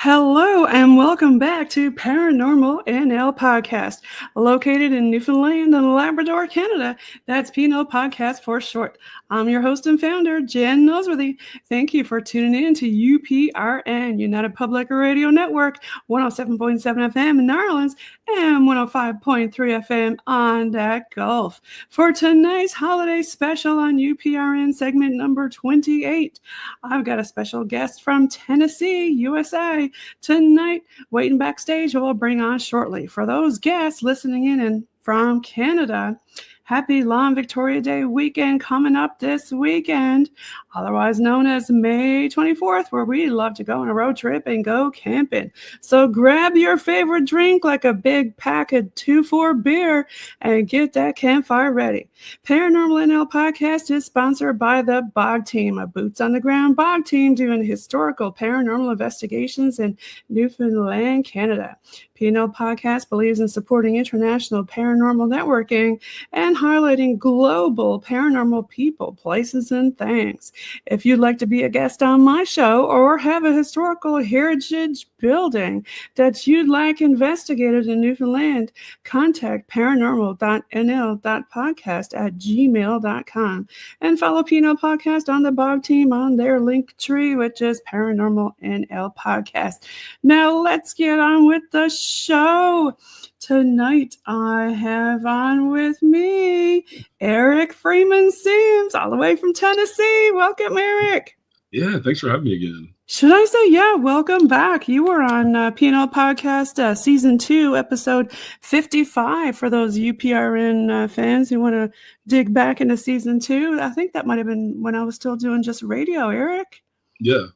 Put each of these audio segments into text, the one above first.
Hello and welcome back to Paranormal NL Podcast, located in Newfoundland and Labrador, Canada. That's PNL Podcast for short. I'm your host and founder, Jen Nosworthy. Thank you for tuning in to UPRN, United Public Radio Network, 107.7 FM in New Orleans and 105.3 FM on that Gulf. For tonight's holiday special on UPRN segment number 28, I've got a special guest from Tennessee, USA. Tonight, waiting backstage, we'll bring on shortly. For those guests listening in and from Canada, happy Long Victoria Day weekend coming up this weekend, otherwise known as May 24th, where we love to go on a road trip and go camping. So grab your favorite drink like a big pack of 2-4 beer and get that campfire ready. Paranormal NL Podcast is sponsored by the BOG team, a boots-on-the-ground BOG team doing historical paranormal investigations in Newfoundland, Canada. PNL Podcast believes in supporting international paranormal networking and highlighting global paranormal people, places, and things. If you'd like to be a guest on my show or have a historical heritage building that you'd like investigated in Newfoundland, contact paranormal.nl.podcast@gmail.com and follow PNL Podcast on the BOG team on their link tree, which is Paranormal NL Podcast. Now let's get on with the show. Tonight, I have on with me Eric Freeman Sims, all the way from Tennessee. Welcome, Eric. Yeah, thanks for having me again. Should I say, welcome back. You were on PNL Podcast Season 2, Episode 55, for those UPRN fans who want to dig back into Season 2. I think that might have been when I was still doing just radio, Eric. Yeah.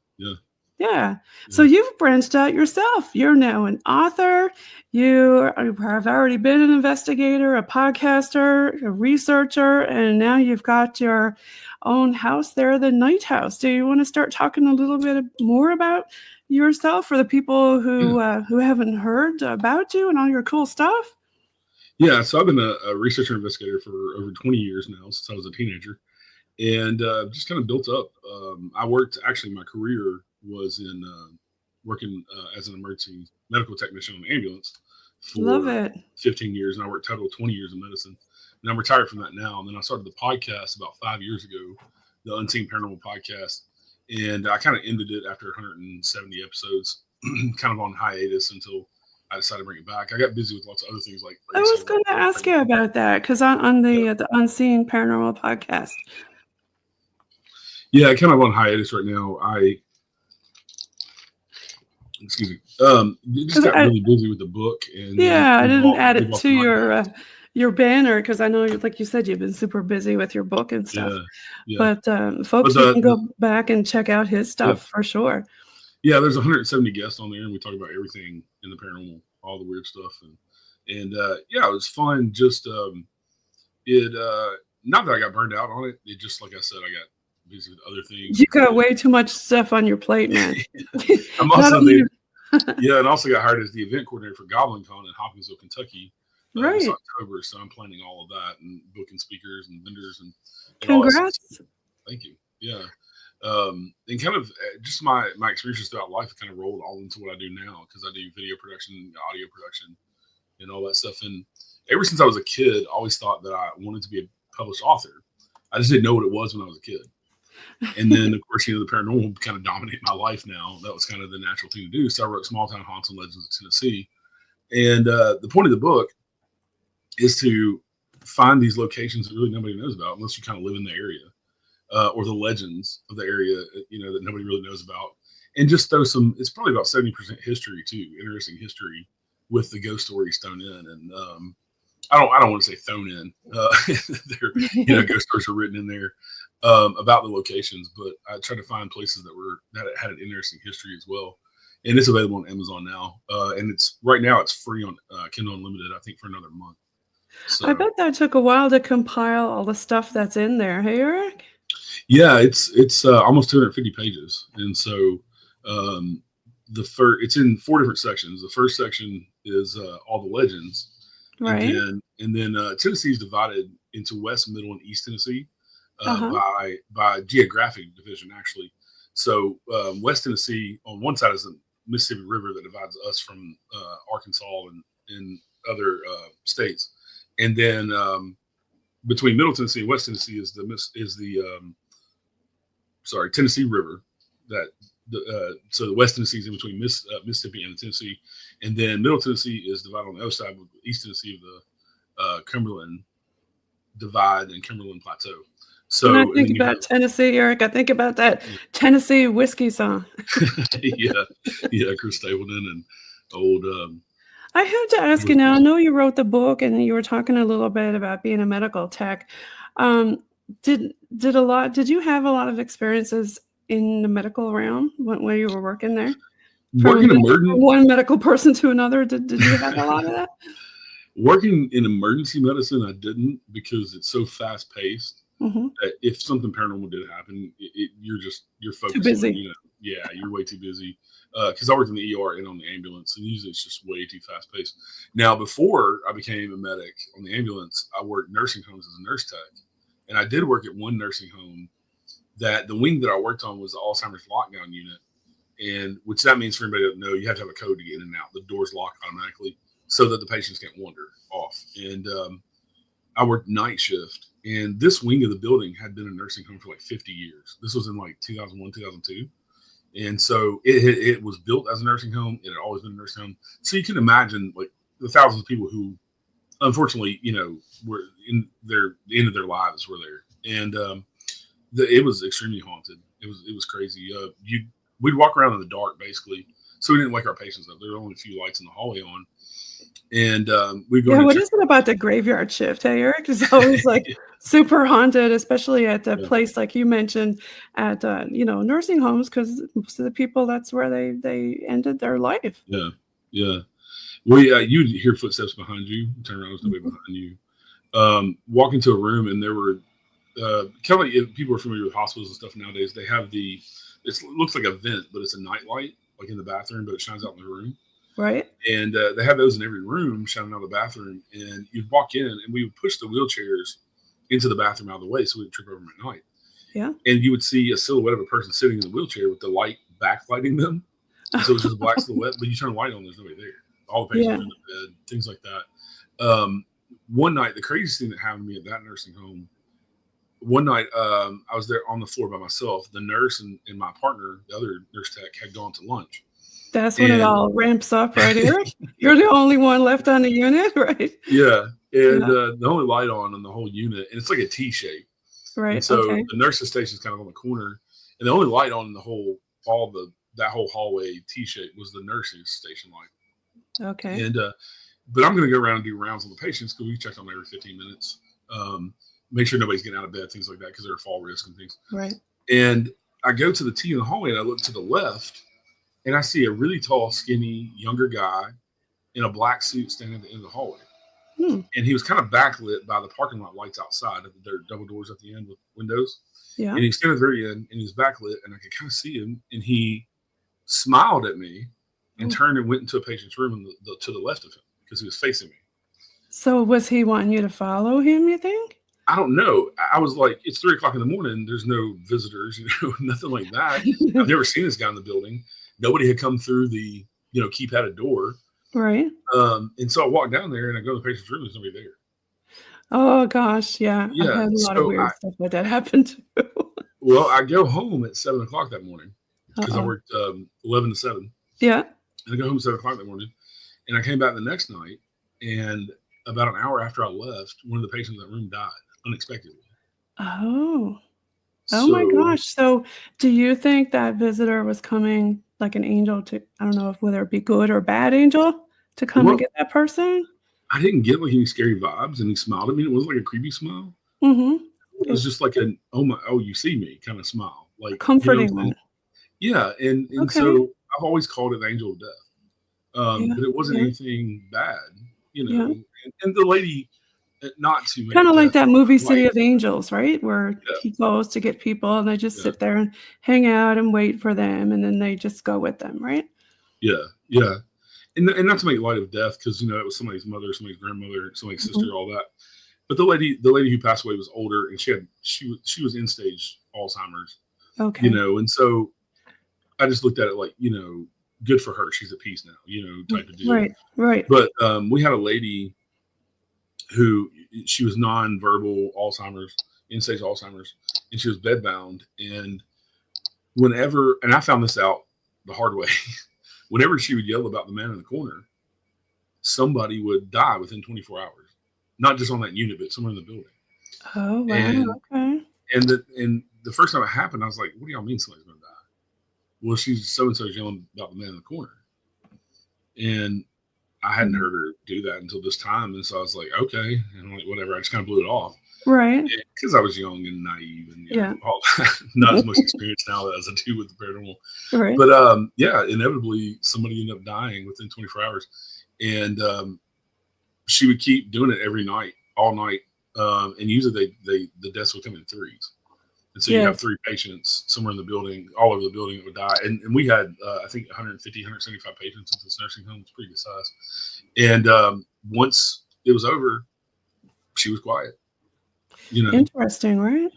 So you've branched out yourself. You're now an author. You have already been an investigator, a podcaster, a researcher, and now you've got your own house there, the Night House. Do you want to start talking a little bit more about yourself for the people who haven't heard about you and all your cool stuff? Yeah, so I've been a researcher and investigator for over 20 years now, since I was a teenager, and just kind of built up. I worked, actually, my career was in working as an emergency medical technician on an ambulance for 15 years, and I worked total 20 years in medicine. And I'm retired from that now. And then I started the podcast about 5 years ago, the Unseen Paranormal Podcast, and I kind of ended it after 170 episodes, kind of on hiatus until I decided to bring it back. I got busy with lots of other things. I was going to ask you about that, because on the Unseen Paranormal Podcast. Yeah, kind of on hiatus right now. Excuse me. Just got really busy with the book, and I didn't add it to your banner because I know, like you said, you've been super busy with your book and stuff. Yeah. But folks, you can go back and check out his stuff for sure. Yeah, there's 170 guests on there, and we talk about everything in the paranormal, all the weird stuff, and it was fun. Just not that I got burned out on it. It just, like I said, I got busy with other things. You got way too much stuff on your plate, man. I'm also and also got hired as the event coordinator for GoblinCon in Hopkinsville, Kentucky. Right. This October, so I'm planning all of that and booking speakers and vendors and congrats. Thank you. Yeah. And kind of just my experiences throughout life kind of rolled all into what I do now, because I do video production, audio production, and all that stuff. And ever since I was a kid, I always thought that I wanted to be a published author. I just didn't know what it was when I was a kid. And then, of course, the paranormal kind of dominate my life now. That was kind of the natural thing to do. So I wrote Small Town Haunts and Legends of Tennessee. And the point of the book is to find these locations that really nobody knows about, unless you kind of live in the area, or the legends of the area, that nobody really knows about. And just throw it's probably about 70% history too, interesting history with the ghost stories thrown in. And I don't want to say thrown in. Ghost stories are written in there about the locations, but I tried to find places that had an interesting history as well. And it's available on Amazon now. And right now it's free on Kindle Unlimited, I think, for another month. So, I bet that took a while to compile all the stuff that's in there. Hey, Eric? Yeah, it's almost 250 pages. And so it's in 4 different sections. The first section is all the legends. Right. And then Tennessee is divided into West, Middle, and East Tennessee by geographic division, actually. So West Tennessee on one side is Mississippi River that divides us from Arkansas and other states, and then between Middle Tennessee and West Tennessee is the Tennessee River. So the West Tennessee is in between Mississippi and Tennessee, and then Middle Tennessee is divided on the other side with East Tennessee of the Cumberland Divide and Cumberland Plateau. So when I think about Tennessee, Eric, I think about that Tennessee whiskey song. yeah, Chris Stapleton and old. I have to ask you now. I know you wrote the book, and you were talking a little bit about being a medical tech. Did you have a lot of experiences in the medical realm when you were working there? From one medical person to another, did you have a lot of that? Working in emergency medicine, I didn't, because it's so fast paced. Mm-hmm. That if something paranormal did happen, you're focused. Too busy. On, you're way too busy. Because I worked in the ER and on the ambulance, and usually it's just way too fast paced. Now, before I became a medic on the ambulance, I worked nursing homes as a nurse tech, and I did work at one nursing home. That the wing that I worked on was the Alzheimer's lockdown unit, and which that means, for anybody that doesn't know, you have to have a code to get in and out. The doors lock automatically so that the patients can't wander off. And I worked night shift, and this wing of the building had been a nursing home for like 50 years. This was in like 2001, 2002. And so it was built as a nursing home. It had always been a nursing home. So you can imagine like the thousands of people who, unfortunately, were in the end of their lives were there. And it was extremely haunted. It was crazy. We'd walk around in the dark, basically. So we didn't wake our patients up. There were only a few lights in the hallway on. And we'd go. Yeah, what is it about the graveyard shift? Hey, Eric, it's always like super haunted, especially at the place like you mentioned at nursing homes, because most of the people, that's where they ended their life. Yeah. Well, you'd hear footsteps behind you. Turn around, there's nobody behind you. Walk into a room, and there were kind of like, if people are familiar with hospitals and stuff nowadays, they have it looks like a vent, but it's a night light, like in the bathroom, but it shines out in the room. Right. And they have those in every room shining out of the bathroom. And you'd walk in, and we would push the wheelchairs into the bathroom out of the way so we'd trip over them at night. Yeah. And you would see a silhouette of a person sitting in the wheelchair with the light backlighting them. And so it's just a black silhouette, but you turn the light on, there's nobody there. All the patients are in the bed, things like that. One night, the craziest thing that happened to me at that nursing home, one night I was there on the floor by myself. The nurse and my partner, the other nurse tech, had gone to lunch. That's when it all ramps up, right, Eric? You're the only one left on the unit, right? Yeah. And the only light on the whole unit, and it's like a T shape. Right. And so the nurse's station is kind of on the corner, and the only light on in that whole hallway T shape was the nurse's station light. Okay. And but I'm going to go around and do rounds on the patients, because we check on them every 15 minutes. Make sure nobody's getting out of bed, things like that, because there are fall risks and things. Right. And I go to the T in the hallway, and I look to the left, and I see a really tall, skinny, younger guy in a black suit standing at the end of the hallway. And he was kind of backlit by the parking lot lights outside. There are double doors at the end with windows. Yeah. And he was standing at the very end, and he was backlit, and I could kind of see him. And he smiled at me and turned and went into a patient's room to the left of him, because he was facing me. So was he wanting you to follow him, you think? I don't know. I was like, it's 3:00 in the morning. There's no visitors, nothing like that. I've never seen this guy in the building. Nobody had come through the, keypadded door. Right. And so I walked down there, and I go to the patient's room. There's nobody there. Oh, gosh. Yeah. I've had a lot of weird stuff like that happen too. Well, I go home at 7:00 that morning, because I worked 11 to 7. Yeah. And I go home at 7:00 that morning, and I came back the next night, and about an hour after I left, one of the patients in that room died unexpectedly. Oh my gosh. So do you think that visitor was coming like an angel to, I don't know whether it be good or bad angel, to come and get that person? I didn't get like any scary vibes, and he smiled at me. It wasn't like a creepy smile. Mm-hmm. It was just like you see me kind of smile. Like comforting one. Yeah. And so I've always called it an angel of death. But it wasn't anything bad, And the lady, not to make kind of like that movie City of Angels, right? Where he goes to get people, and they just sit there and hang out and wait for them, and then they just go with them, right? Yeah. And not to make light of death, because it was somebody's mother, somebody's grandmother, somebody's sister, all that. But the lady who passed away was older, and she was end stage Alzheimer's. Okay. And so I just looked at it like, good for her. She's at peace now, type of deal. Right. But we had a lady who she was non-verbal Alzheimer's, end-stage Alzheimer's, and she was bedbound. And and I found this out the hard way, whenever she would yell about the man in the corner, somebody would die within 24 hours, not just on that unit, but somewhere in the building. Oh, wow. And, okay. And the first time it happened, I was like, what do y'all mean somebody's going to die? Well, she's so-and-so's yelling about the man in the corner. And I hadn't heard her do that until this time. And so I was like, okay. And I'm like, whatever. I just kind of blew it off. Right. Because I was young and naive and not as much experience now as I do with the paranormal. Right. But inevitably somebody ended up dying within 24 hours. And she would keep doing it every night, all night. And usually the deaths would come in threes. And so you have 3 patients somewhere in the building, all over the building that would die. And we had, I think, 150, 175 patients in this nursing home. It's pretty good size. And once it was over, she was quiet. Interesting, right?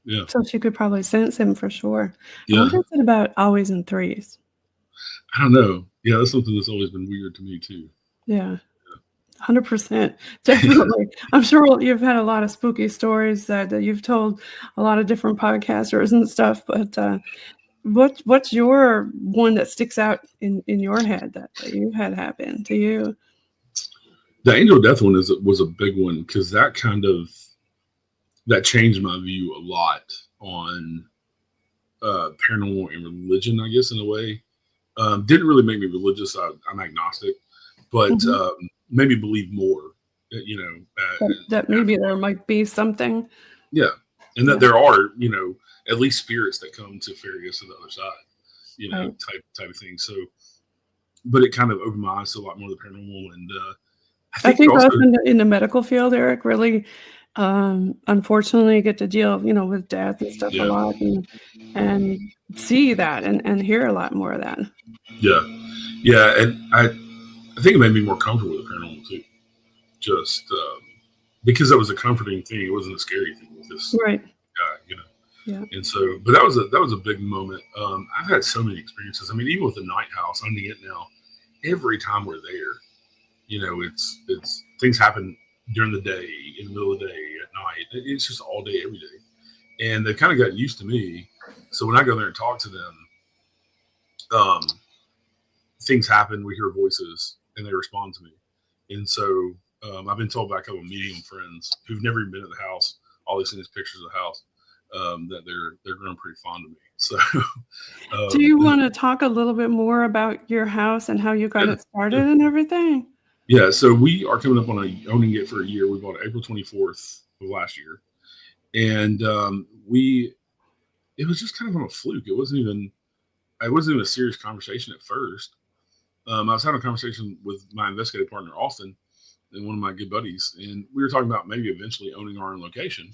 Yeah. So she could probably sense him for sure. Yeah. What is it about always in threes? I don't know. Yeah, that's something that's always been weird to me too. Yeah. 100%. Definitely. I'm sure you've had a lot of spooky stories that you've told a lot of different podcasters and stuff, but what's your one that sticks out in your head that you had happen to you? The angel death one was a big one because that changed my view a lot on paranormal and religion, I guess, in a way. Didn't really make me religious. I'm agnostic, but made me believe more, that maybe there might be something. Yeah. And that there are, at least spirits that come to ferry us to the other side, type of thing. So, but it kind of opened my eyes to a lot more of the paranormal. And I think also in the medical field, Eric, really, unfortunately, get to deal, with death and stuff a lot and see that and hear a lot more of that. Yeah. Yeah. And I think it made me more comfortable with the paranormal too. Just because that was a comforting thing. It wasn't a scary thing with this guy, Yeah. And so, but that was a big moment. I've had so many experiences. I mean, even with the night house, I'm it now. Every time we're there, it's things happen during the day, in the middle of the day, at night. It's just all day, every day. And they kind of got used to me. So when I go there and talk to them, things happen. We hear voices, and they respond to me. And so I've been told by a couple of medium friends who've never even been at the house, all they've seen is pictures of the house, that they're growing pretty fond of me. So, do you want to talk a little bit more about your house and how you got it started and everything? Yeah, so we are coming up on owning it for a year. We bought it April 24th of last year, and it was just kind of on a fluke. It wasn't even a serious conversation at first. I was having a conversation with my investigative partner Austin and one of my good buddies, and we were talking about maybe eventually owning our own location,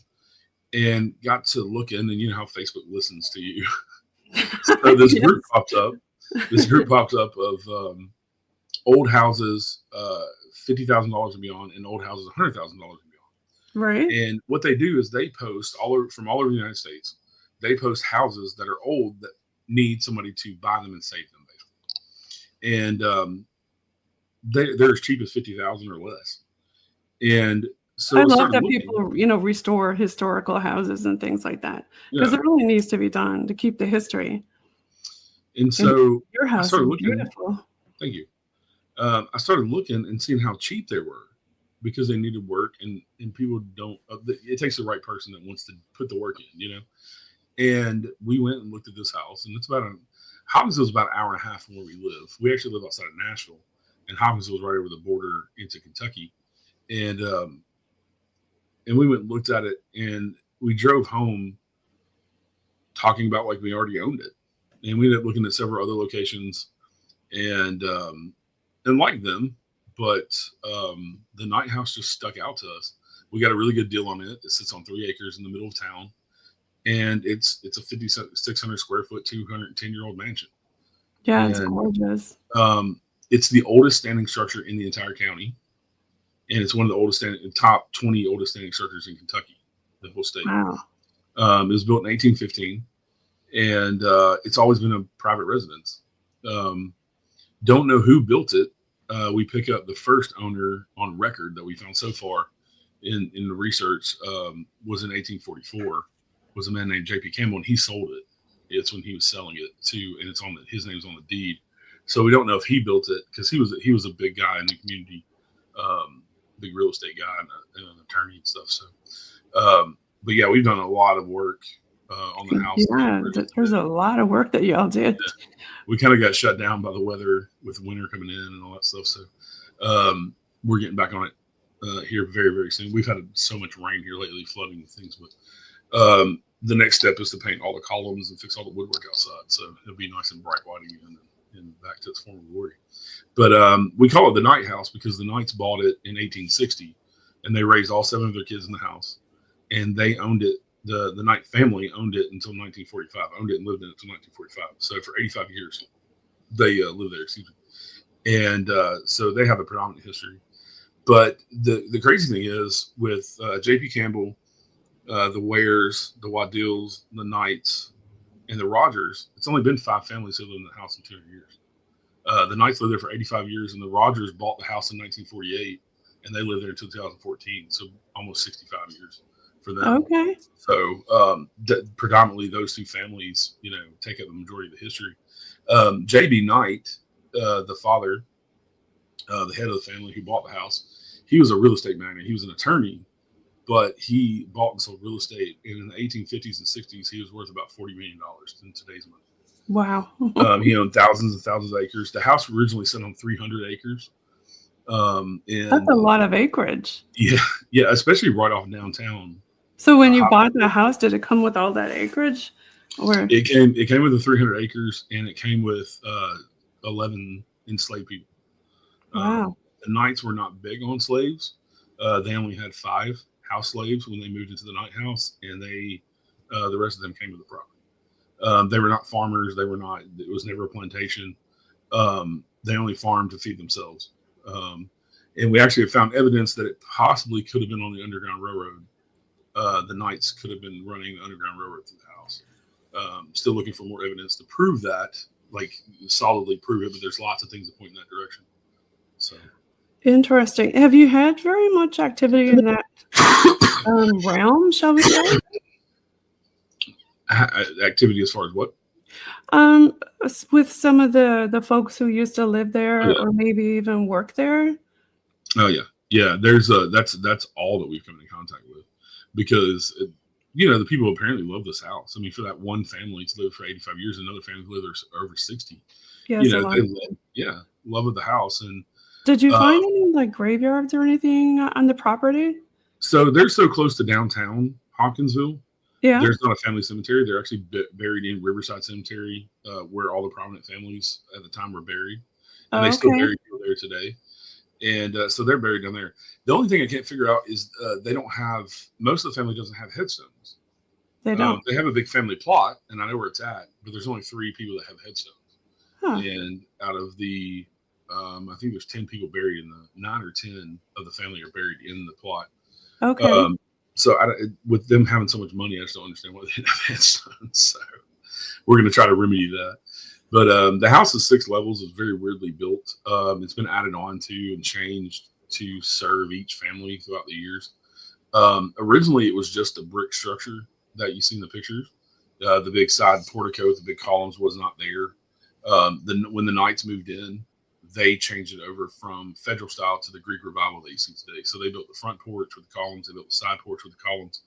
and got to look in, and you know how Facebook listens to you. So this group pops up. This group pops up of old houses, $50,000 and beyond, and old houses, $100,000 and beyond. Right. And what they do is they post from all over the United States. They post houses that are old that need somebody to buy them and save them, basically. And they're as cheap as $50,000 or less. And so I love that people, restore historical houses and things like that, because it really needs to be done to keep the history. And so your house is beautiful. Thank you. I started looking and seeing how cheap they were because they needed work, and people don't. It takes the right person that wants to put the work in, And we went and looked at this house, and it's Hopkinsville is about an hour and a half from where we live. We actually live outside of Nashville, and Hopkinsville is right over the border into Kentucky. And we went and looked at it, and we drove home talking about like we already owned it. And we ended up looking at several other locations and liked them, but the night house just stuck out to us. We got a really good deal on it. It sits on 3 acres in the middle of town, and it's a 5,600 square foot, 210-year-old mansion. Yeah, it's gorgeous. It's the oldest standing structure in the entire county. And it's one of the top 20 oldest standing structures in Kentucky, the whole state. Wow. It was built in 1815, and it's always been a private residence. Don't know who built it. We pick up the first owner on record that we found so far in the research, was in 1844. Was a man named J.P. Campbell, and he sold it. It's when he was selling it to, and it's on his name's on the deed. So we don't know if he built it, because he was a big guy in the community, big real estate guy and an attorney and stuff. So, but yeah, we've done a lot of work on the house. Yeah, there's a lot of work that y'all did. Yeah. We kind of got shut down by the weather with winter coming in and all that stuff. So we're getting back on it here very, very soon. We've had so much rain here lately, flooding and things. But the next step is to paint all the columns and fix all the woodwork outside. So it'll be nice and bright white again and back to its former glory. But we call it the Knight House because the Knights bought it in 1860, and they raised all 7 of their kids in the house, and they owned it. The Knight family owned it until 1945. Owned it and lived in it until 1945. So for 85 years, they lived there. Excuse me. And so they have a predominant history. But the crazy thing is with J.P. Campbell, the Wares, the Wadills, the Knights, and the Rogers, it's only been 5 families who lived in the house in 200 years. The Knights lived there for 85 years, and the Rogers bought the house in 1948, and they lived there until 2014. So almost 65 years. For them. Okay. So predominantly those 2 families, take up the majority of the history. J.B. Knight, the father, the head of the family who bought the house, he was a real estate magnate. He was an attorney, but he bought and sold real estate. And in the 1850s and 60s, he was worth about $40 million in today's money. Wow. He owned thousands and thousands of acres. The house originally sat on 300 acres. And that's a lot of acreage. Yeah, especially right off downtown. So when you bought the house, did it come with all that acreage? Or it came with the 300 acres, and it came with 11 enslaved people. Wow. The Knights were not big on slaves. They only had 5 house slaves when they moved into the Knight house, and the rest of them came with the property. They were not farmers. It was never a plantation. They only farmed to feed themselves. And we actually have found evidence that it possibly could have been on the Underground Railroad. The Knights could have been running the Underground Railroad through the house. Still looking for more evidence to prove that, like solidly prove it, but there's lots of things that point in that direction. So interesting. Have you had very much activity in that realm, shall we say? Activity as far as what? With some of the folks who used to live there, or maybe even work there. Oh yeah. There's that's all that we've come in contact with. Because, the people apparently love this house. I mean, for that one family to live for 85 years, another family to live there over 60. Yeah, they love of the house. And did you find any graveyards or anything on the property? So they're so close to downtown Hopkinsville. Yeah, there's not a family cemetery. They're actually buried in Riverside Cemetery, where all the prominent families at the time were buried, and they still bury people there today. And so they're buried down there. The only thing I can't figure out is they don't have, most of the family doesn't have headstones. They don't. They have a big family plot, and I know where it's at, but there's only 3 people that have headstones. Huh. And out of the, I think there's 10 people buried in the 9 or 10 of the family are buried in the plot. Okay. So with them having so much money, I just don't understand why they didn't have headstones. So we're going to try to remedy that. But the house is 6 levels. It's very weirdly built. It's been added on to and changed to serve each family throughout the years. Originally, it was just a brick structure that you see in the pictures. The big side portico with the big columns was not there. When the Knights moved in, they changed it over from Federal style to the Greek Revival that you see today. So they built the front porch with the columns. They built the side porch with the columns.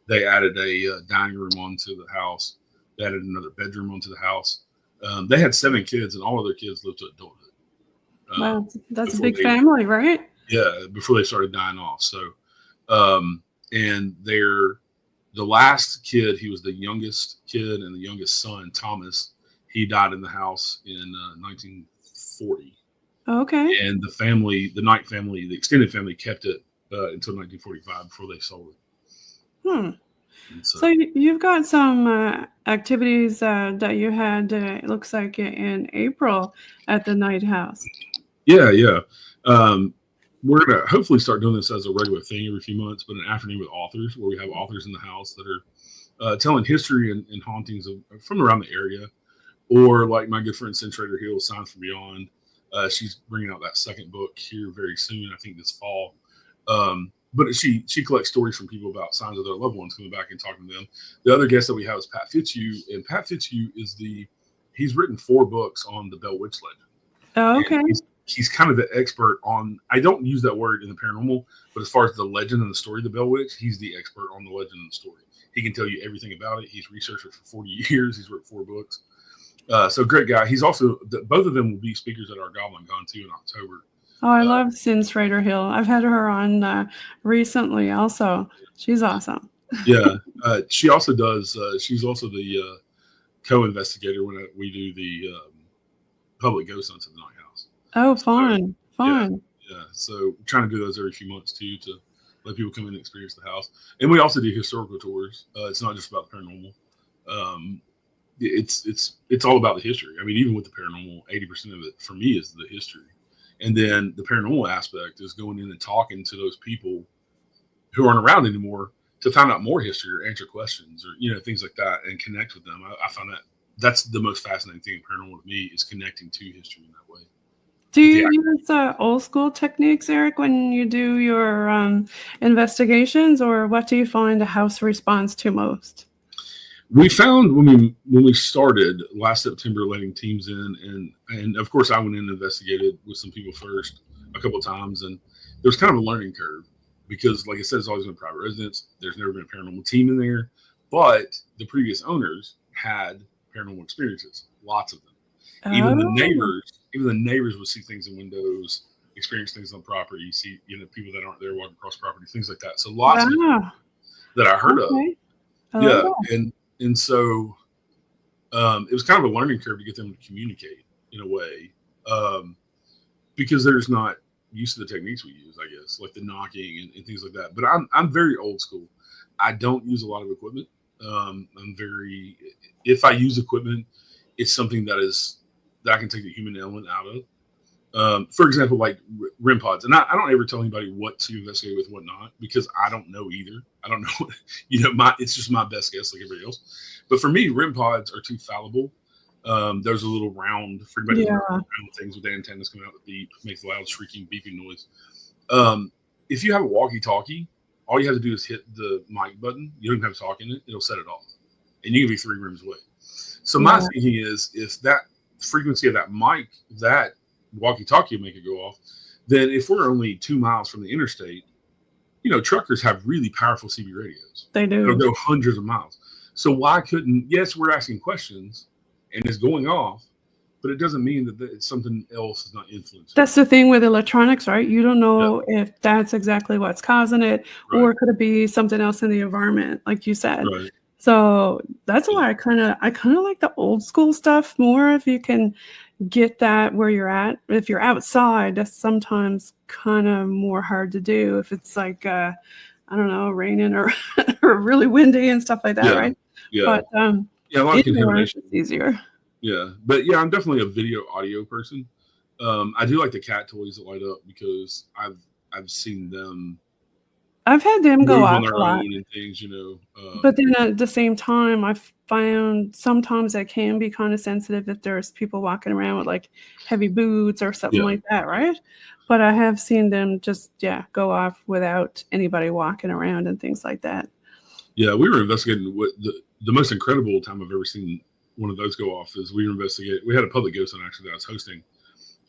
They added a dining room onto the house. They added another bedroom onto the house. They had 7 kids, and all of their kids lived to adulthood. Wow, that's a big family, right? Yeah, before they started dying off. So, and the last kid, he was the youngest kid, and the youngest son, Thomas, he died in the house in 1940. Okay. And the Knight family, the extended family, kept it until 1945 before they sold it. So you've got some activities that you had, it looks like, in April at the Knight House. Yeah. We're going to hopefully start doing this as a regular thing every few months, but an afternoon with authors where we have authors in the house that are telling history and hauntings from around the area, or like my good friend Centrator Hill, Signs from Beyond. She's bringing out that second book here very soon, I think this fall. But she collects stories from people about signs of their loved ones, coming back and talking to them. The other guest that we have is Pat Fitzhugh, and Pat Fitzhugh he's written 4 books on the Bell Witch legend. Oh, okay. He's kind of the expert on, I don't use that word in the paranormal, but as far as the legend and the story of the Bell Witch, he's the expert on the legend and the story. He can tell you everything about it. He's researched it for 40 years. He's written 4 books. So great guy. He's also, both of them will be speakers at our GoblinCon too in October. Oh, I love Sin Schrader Hill. I've had her on recently also. She's awesome. Yeah. She also does, she's also the co-investigator when we do the public ghost hunts at the Night House. Oh, fun. Yeah. So we're trying to do those every few months too, to let people come in and experience the house. And we also do historical tours. It's not just about the paranormal. It's all about the history. I mean, even with the paranormal, 80% of it for me is the history. And then the paranormal aspect is going in and talking to those people who aren't around anymore to find out more history or answer questions or, things like that and connect with them. I find that's the most fascinating thing in paranormal to me, is connecting to history in that way. Do you use old school techniques, Eric, when you do your investigations, or what do you find a house responds to most? We found when we started last September, letting teams in, and of course I went in and investigated with some people first a couple of times, and there's kind of a learning curve because, like I said, it's always been private residence. There's never been a paranormal team in there, but the previous owners had paranormal experiences, lots of them. Even the neighbors would see things in windows, experience things on property, see people that aren't there walking across property, things like that. So lots of that I heard of. And so it was kind of a learning curve to get them to communicate in a way, because they're just not used to the techniques we use, I guess, like the knocking and things like that. But I'm very old school. I don't use a lot of equipment. If I use equipment, it's something that I can take the human element out of. For example, like REM pods. And I don't ever tell anybody what to investigate with, what not, because I don't know either. I don't know, it's just my best guess like everybody else. But for me, REM pods are too fallible. There's a little round, round things with antennas coming out that beep, makes loud shrieking, beeping noise. If you have a walkie-talkie, all you have to do is hit the mic button. You don't even have to talk in it. It'll set it off. And you can be 3 rooms away. So my thinking is, if that frequency of that mic, that walkie-talkie will make it go off, then if we're only 2 miles from the interstate, truckers have really powerful CB radios. They do. They'll go hundreds of miles. So why couldn't, yes, we're asking questions and it's going off, but it doesn't mean that it's something else is not influencing. That's the thing with electronics, right? You don't know if that's exactly what's causing it, or could it be something else in the environment, like you said. Right. So that's why I kind of like the old school stuff more. If you can get that where you're at. If you're outside, that's sometimes kind of more hard to do. If it's like I don't know, raining or really windy and stuff like that, right? Yeah. But a lot of contamination. It's easier. Yeah, but I'm definitely a video audio person. I do like the cat toys that light up because I've seen them. I've had them go off on their a lot. own and things, But then at the same time, I found sometimes that can be kind of sensitive if there's people walking around with like heavy boots or something like that, right? But I have seen them just go off without anybody walking around and things like that. Yeah, we were investigating the most incredible time I've ever seen one of those go off is we had a public ghost hunt actually that I was hosting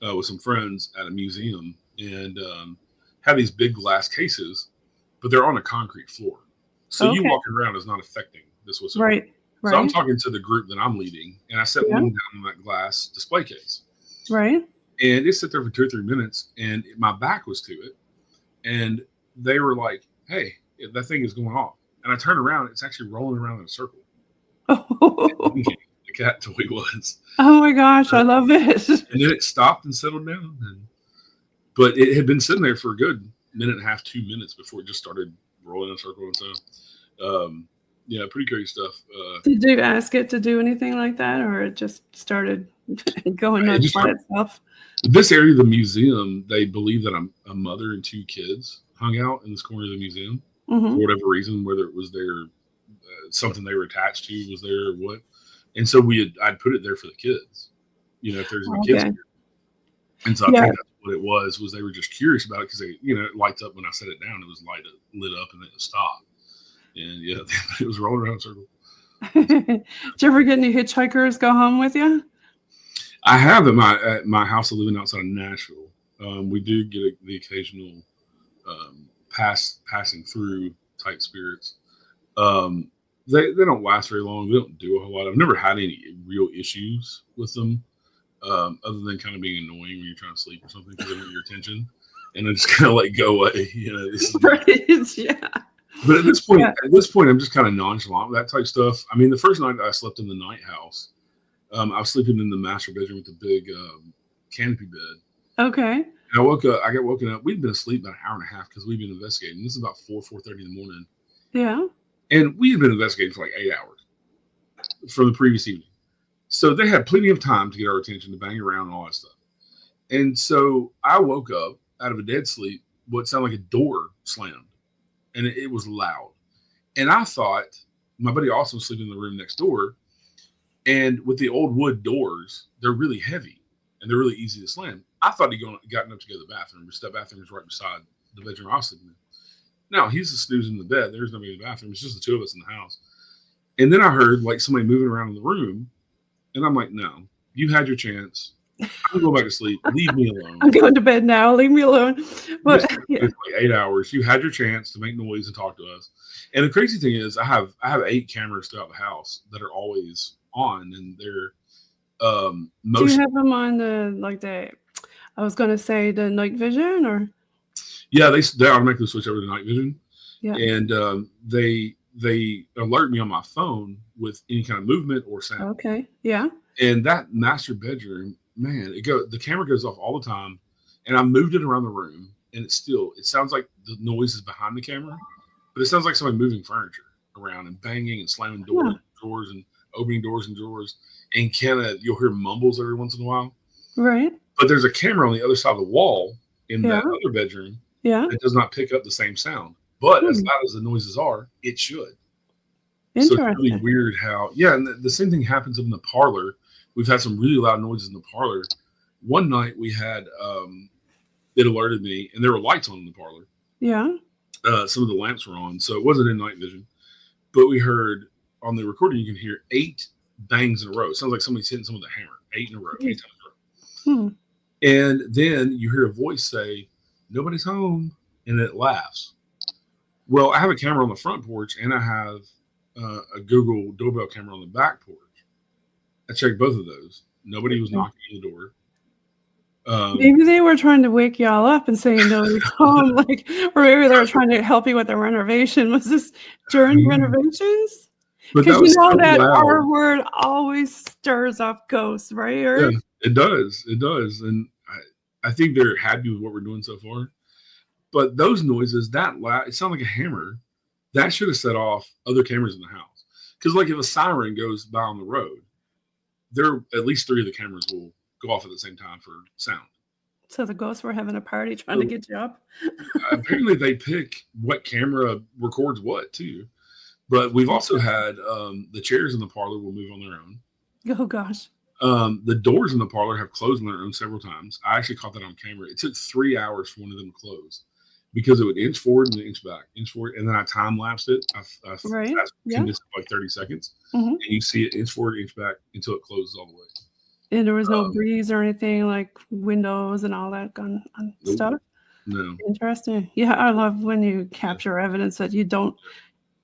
with some friends at a museum, and had these big glass cases, but they're on a concrete floor. So you walking around is not affecting this whatsoever. Right. So I'm talking to the group that I'm leading, and I set one down on that glass display case. Right. And it sat there for 2 or 3 minutes, and my back was to it. And they were like, hey, that thing is going off. And I turned around, it's actually rolling around in a circle. The cat toy was. Oh my gosh, I love it. And then it stopped and settled down. But it had been sitting there for a good minute and a half, 2 minutes before it just started rolling in a circle. And so, pretty crazy stuff. Did you ask it to do anything like that, or it just started going nuts by itself? This area of the museum, they believe that a mother and 2 kids hung out in this corner of the museum for whatever reason, whether it was their something they were attached to was there or what. And so I'd put it there for the kids, if there's any kids here. And so I think that's what it was they were just curious about it because they, it lights up when I set it down. It was lit up and then it stopped. And yeah, it was rolling around in a circle. Did you ever get any hitchhikers go home with you? I have at my house living outside of Nashville. We do get the occasional passing through type spirits. They don't last very long. They don't do a whole lot. I've never had any real issues with them, other than kind of being annoying when you're trying to sleep or something because they want your attention, and then just kind of like go away. Right? Yeah. But at this point, I'm just kind of nonchalant with that type stuff. I mean, the first night that I slept in the night house, I was sleeping in the master bedroom with the big canopy bed. Okay. And I got woken up. We'd been asleep about an hour and a half because we'd been investigating. This is about 4:30 in the morning. Yeah. And we had been investigating for like 8 hours from the previous evening. So they had plenty of time to get our attention, to bang around and all that stuff. And so I woke up out of a dead sleep, what sounded like a door slammed. And it was loud. And I thought, my buddy also was sleeping in the room next door. And with the old wood doors, they're really heavy and they're really easy to slam. I thought he'd gotten up to go to the bathroom. The bathroom was right beside the bedroom I was sleeping in. Now, he's just snoozing in the bed. There's nobody in the bathroom. It's just the two of us in the house. And then I heard like somebody moving around in the room. And I'm like, no, you had your chance. I'm going back to sleep. Leave me alone. I'm going to bed now. Leave me alone. But it's like 8 hours. You had your chance to make noise and talk to us. And the crazy thing is I have 8 cameras throughout the house that are always on, and they're do you have them on I was going to say the night vision, or? Yeah, they automatically switch over to night vision. Yeah. And they alert me on my phone with any kind of movement or sound. Okay. Yeah. And that master bedroom, man, the camera goes off all the time, and I moved it around the room, and it sounds like the noise is behind the camera, but it sounds like somebody moving furniture around and banging and slamming drawers and opening doors and drawers, and you'll hear mumbles every once in a while. Right. But there's a camera on the other side of the wall in that other bedroom. Yeah. It does not pick up the same sound, but as loud as the noises are, it should. Interesting. So it's really weird how, and the same thing happens in the parlor. We've had some really loud noises in the parlor. One night we had, it alerted me, and there were lights on in the parlor. Yeah. Some of the lamps were on, so it wasn't in night vision. But we heard on the recording, you can hear 8 bangs in a row. It sounds like somebody's hitting someone with a hammer, 8 in a row, 8 times in a row. And then you hear a voice say, "Nobody's home," and it laughs. Well, I have a camera on the front porch, and I have a Google doorbell camera on the back porch. I checked both of those. Nobody was knocking on the door. Maybe they were trying to wake y'all up and saying nobody's home, or maybe they were trying to help you with the renovation. Was this during renovations? Because that R word always stirs up ghosts, right, Eric? Yeah, it does. It does. And I think they're happy with what we're doing so far. But those noises, it sounded like a hammer. That should have set off other cameras in the house. Because like if a siren goes by on the road, at least 3 of the cameras will go off at the same time for sound. So the ghosts were having a party trying to get you up? Apparently they pick what camera records what too. But we've also had the chairs in the parlor will move on their own. Oh, gosh. The doors in the parlor have closed on their own several times. I actually caught that on camera. It took 3 hours for one of them to close because it would inch forward and then inch back, and then I time-lapsed it. I condensed it like 30 seconds. And you see it inch forward, inch back until it closes all the way. And there was no breeze or anything like windows and all that stuff? No. Interesting. Yeah, I love when you capture evidence that you don't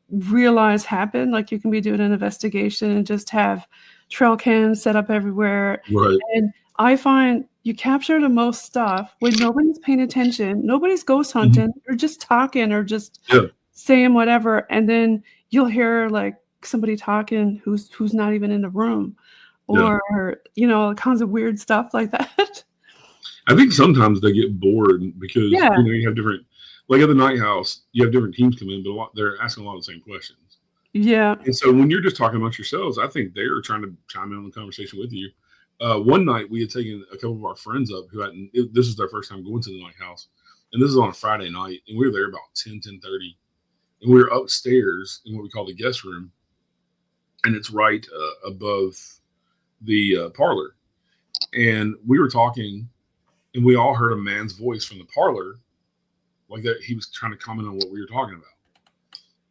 realize happened. Like you can be doing an investigation and just have trail cams set up everywhere. Right. And I find you capture the most stuff when nobody's paying attention, nobody's ghost hunting, or just talking or just saying whatever. And then you'll hear like somebody talking who's not even in the room, or all kinds of weird stuff like that. I think sometimes they get bored because you have different, like at the night house, you have different teams come in, but they're asking a lot of the same questions. Yeah. And so when you're just talking amongst yourselves, I think they're trying to chime in on the conversation with you. One night we had taken a couple of our friends up this was their first time going to the night house. And this is on a Friday night. And we were there about 10:30. And we were upstairs in what we call the guest room. And it's right above the parlor. And we were talking, and we all heard a man's voice from the parlor, like that he was trying to comment on what we were talking about.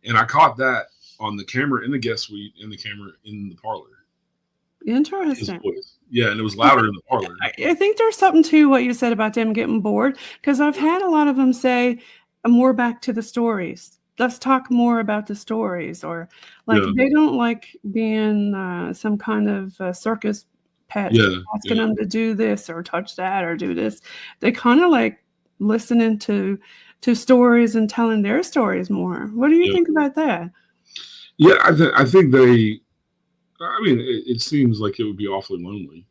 And I caught that on the camera in the guest suite and the camera in the parlor. Interesting. Yeah, and it was louder in the parlor. I think there's something to what you said about them getting bored, because I've had a lot of them say, more back to the stories. Let's talk more about the stories, or like they don't like being some kind of circus pet asking them to do this or touch that or do this. They kind of like listening to stories and telling their stories more. What do you think about that? Yeah, I think they. I mean, it seems like it would be awfully lonely.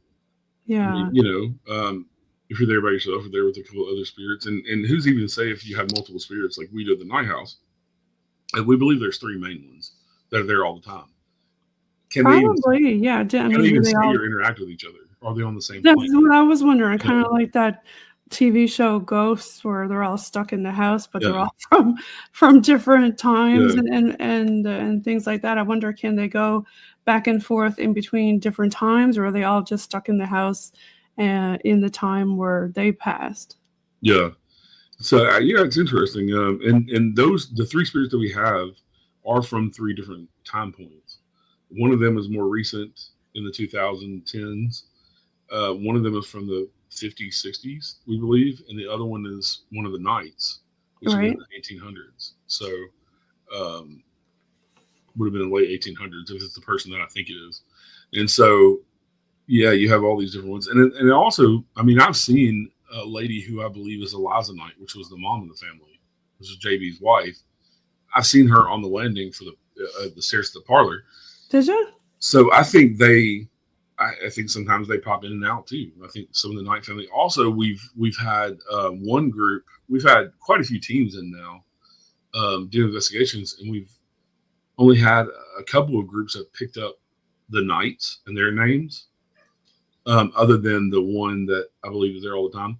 Yeah. I mean, if you're there by yourself, or there with a couple of other spirits, and who's even to say if you have multiple spirits like we do at the Night House, and we believe there's 3 main ones that are there all the time. Probably, yeah. Can they even see or interact with each other? Are they on the same That's plane? what I was wondering. Kind of like that TV show Ghosts, where they're all stuck in the house, but they're all from different times and things like that. I wonder, can they go back and forth in between different times, or are they all just stuck in the house in the time where they passed? Yeah. So it's interesting. And the 3 spirits that we have are from 3 different time points. One of them is more recent in the 2010s. One of them is from the 50s, 60s, we believe, and the other one is one of the knights, which is in the 1800s. So would have been in the late 1800s if it's the person that I think it is. And so, you have all these different ones. And also, I mean, I've seen a lady who I believe is Eliza Knight, which was the mom of the family, which is JB's wife. I've seen her on the landing for the stairs to the parlor. Did you? So I think I think sometimes they pop in and out too. I think some of the Knight family. Also, we've had one group. We've had quite a few teams in now doing investigations, and we've only had a couple of groups that picked up the Knights and their names, other than the one that I believe is there all the time.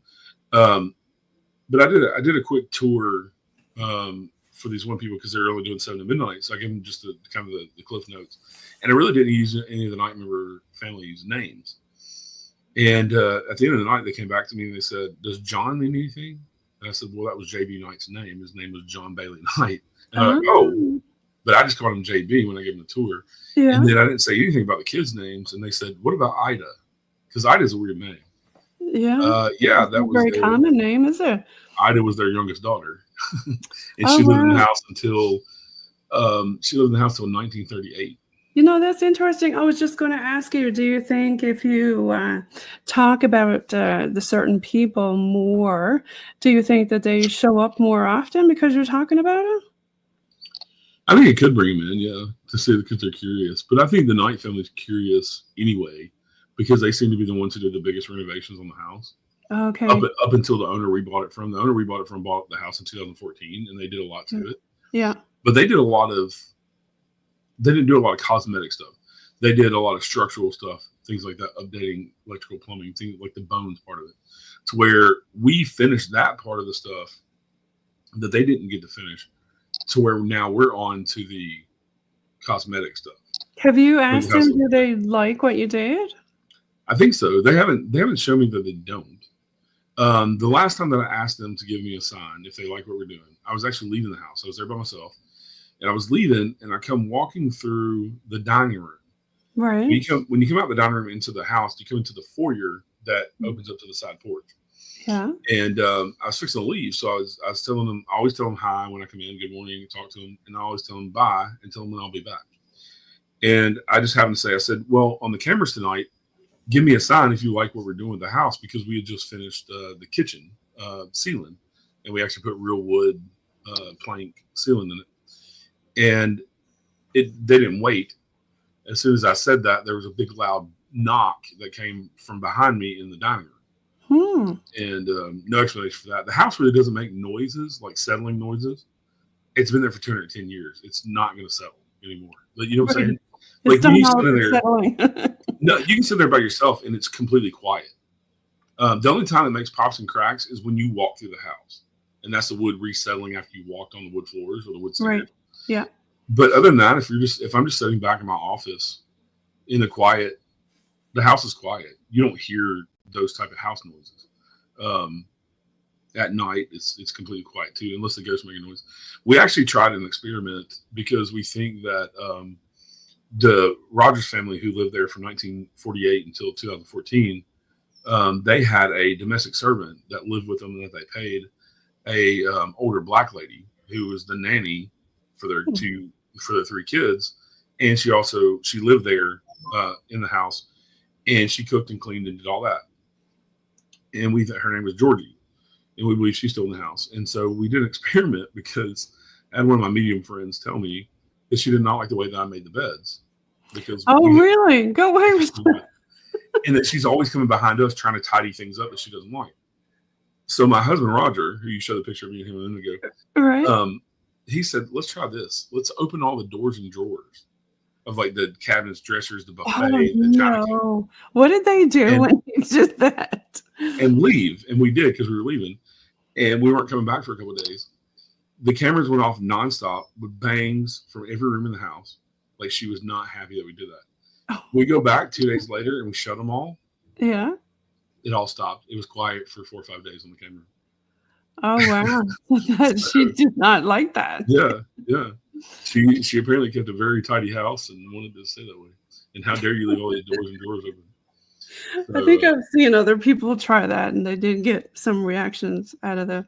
But I did a quick tour for these one people because they're only doing 7 to midnight. So I gave them just the kind of the cliff notes, and I really didn't use any of the Night member family's names. And at the end of the night, they came back to me and they said, "Does John mean anything?" And I said, "Well, that was JB Knight's name. His name was John Bailey Knight." And I'm like, "Oh," but I just called him JB when I gave him the tour. Yeah. And then I didn't say anything about the kids' names. And they said, "What about Ida?" Because Ida's a weird name. Yeah. That was a very common name, is it? Ida was their youngest daughter. And she lived in the house until 1938. You know, that's interesting. I was just going to ask you, do you think if you talk about the certain people more, do you think that they show up more often because you're talking about them? I think it could bring them in, to see because they're curious. But I think the Knight family's curious anyway because they seem to be the ones who did the biggest renovations on the house. Okay. Up until the owner we bought it from. The owner we bought it from bought the house in 2014, and they did a lot to it. Yeah. But they did they didn't do a lot of cosmetic stuff. They did a lot of structural stuff, things like that, updating electrical, plumbing, things like the bones part of it, to where we finished that part of the stuff that they didn't get to finish, to where now we're on to the cosmetic stuff. Have you asked them, do they like what you did? I think so. They haven't shown me that they don't. The last time that I asked them to give me a sign if they like what we're doing, I was actually leaving the house. I was there by myself. And I was leaving, and I come walking through the dining room. Right. When you come out the dining room into the house, you come into the foyer that opens up to the side porch. Yeah. And I was fixing to leave, so I was telling them. I always tell them hi when I come in, good morning, talk to them, and I always tell them bye and tell them when I'll be back. And I just happened to say, I said, "Well, on the cameras tonight, give me a sign if you like what we're doing with the house," because we had just finished the kitchen ceiling, and we actually put real wood plank ceiling in it. And they didn't wait. As soon as I said that, there was a big loud knock that came from behind me in the dining room. And no explanation for that. The house really doesn't make noises, like settling noises. It's been there for 210 years. It's not going to settle anymore. But you know what I'm saying? Like when you sit there, no, you can sit there by yourself and it's completely quiet. The only time it makes pops and cracks is when you walk through the house, and that's the wood resettling after you walked on the wood floors or the wood stairs. Right. Yeah. But other than that, if I'm just sitting back in my office in the quiet, the house is quiet. You don't hear those type of house noises. At night, it's completely quiet too, unless the ghosts make a noise. We actually tried an experiment because we think that the Rogers family, who lived there from 1948 until 2014, they had a domestic servant that lived with them that they paid, a older black lady who was the nanny for their three kids, and she lived there in the house, and she cooked and cleaned and did all that. And her name was Georgie, and we believe she's still in the house. And so we did an experiment because I had one of my medium friends tell me that she did not like the way that I made the beds. Because really? Go away. And that she's always coming behind us trying to tidy things up that she doesn't like. So my husband, Roger, who you showed the picture of me and him a minute ago, right. He said, let's try this. Let's open all the doors and drawers of like the cabinets, dressers, the buffet, the China. What did they do when you did that? And leave. And we did because we were leaving. And we weren't coming back for a couple of days. The cameras went off nonstop with bangs from every room in the house. Like she was not happy that we did that. We go back 2 days later and we shut them all. Yeah. It all stopped. It was quiet for 4 or 5 days on the camera. Oh, wow. She did not like that. Yeah. She apparently kept a very tidy house and wanted to stay that way. And how dare you leave all these doors and drawers open? So, I think I've seen other people try that, and they did get some reactions out of the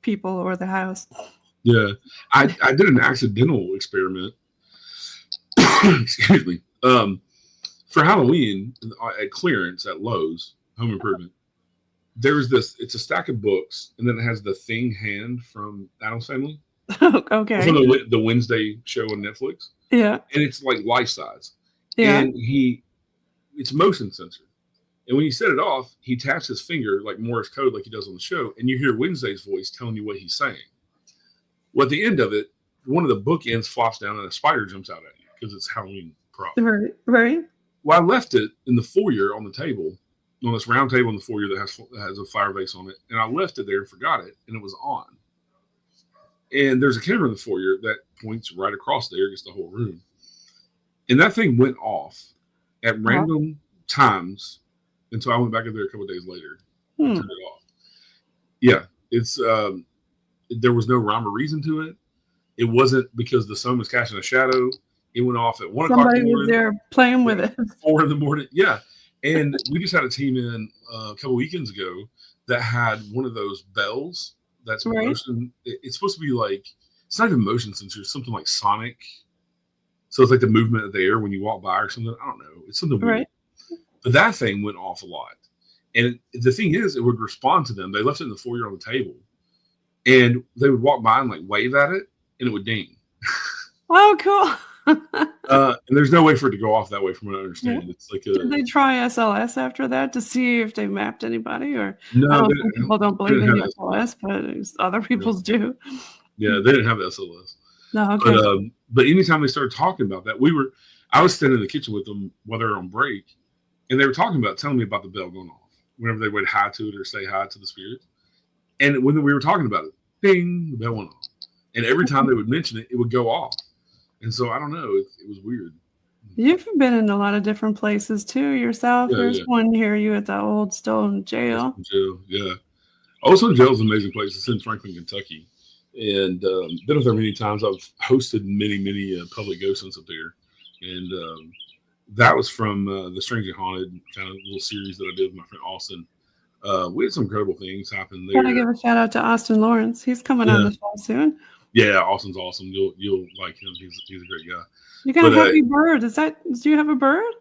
people or the house. Yeah. I did an accidental experiment. Excuse me. For Halloween at clearance at Lowe's Home Improvement, there's it's a stack of books, and then it has the Thing hand from Addams Family. Okay. From the Wednesday show on Netflix. Yeah. And it's like life size. Yeah. And it's motion censored. And when you set it off, he taps his finger like Morse code, like he does on the show, and you hear Wednesday's voice telling you what he's saying. Well, at the end of it, one of the bookends flops down and a spider jumps out at you because it's Halloween prop. Right. Well, I left it in the foyer on the table, on this round table in the foyer that has a fire base on it, and I left it there and forgot it, and it was on. And there's a camera in the foyer that points right across there against the whole room. And that thing went off at random times until I went back in there a couple of days later and turned it off. Yeah, it's there was no rhyme or reason to it. It wasn't because the sun was casting a shadow. It went off at 1 o'clock. Somebody was there playing with it. 4 in the morning. Yeah. And we just had a team in a couple weekends ago that had one of those bells that's motion. It's supposed to be like, it's not even motion sensor, it's something like sonic. So it's like the movement of the air when you walk by or something. I don't know. It's something weird. Right. But that thing went off a lot. And the thing is, it would respond to them. They left it in the foyer on the table. And they would walk by and like wave at it, and it would ding. Oh, cool. And there's no way for it to go off that way, from what I understand. Yeah. It's like did they try SLS after that to see if they mapped anybody? Or no, people don't believe in SLS, but other people's do. Yeah, they didn't have SLS. No, okay. But anytime they started talking about that, I was standing in the kitchen with them while they were on break, and they were telling me about the bell going off whenever they would hi to it or say hi to the spirits. And when we were talking about it, ding, the bell went off. And every time they would mention it, it would go off. And so I don't know, it was weird. You've been in a lot of different places too yourself. Yeah, there's one near you at the Old Stone Jail. Yeah. Old Stone Jail is an amazing place. It's in Franklin, Kentucky. And been up there many times. I've hosted many public ghost hunts up there. And that was from the Strangely Haunted kind of little series that I did with my friend Austin. We had some incredible things happen there. Gotta give a shout out to Austin Lawrence. He's coming on the show soon. Yeah, Austin's awesome. You'll like him. He's a great guy. You got a happy bird. Do you have a bird?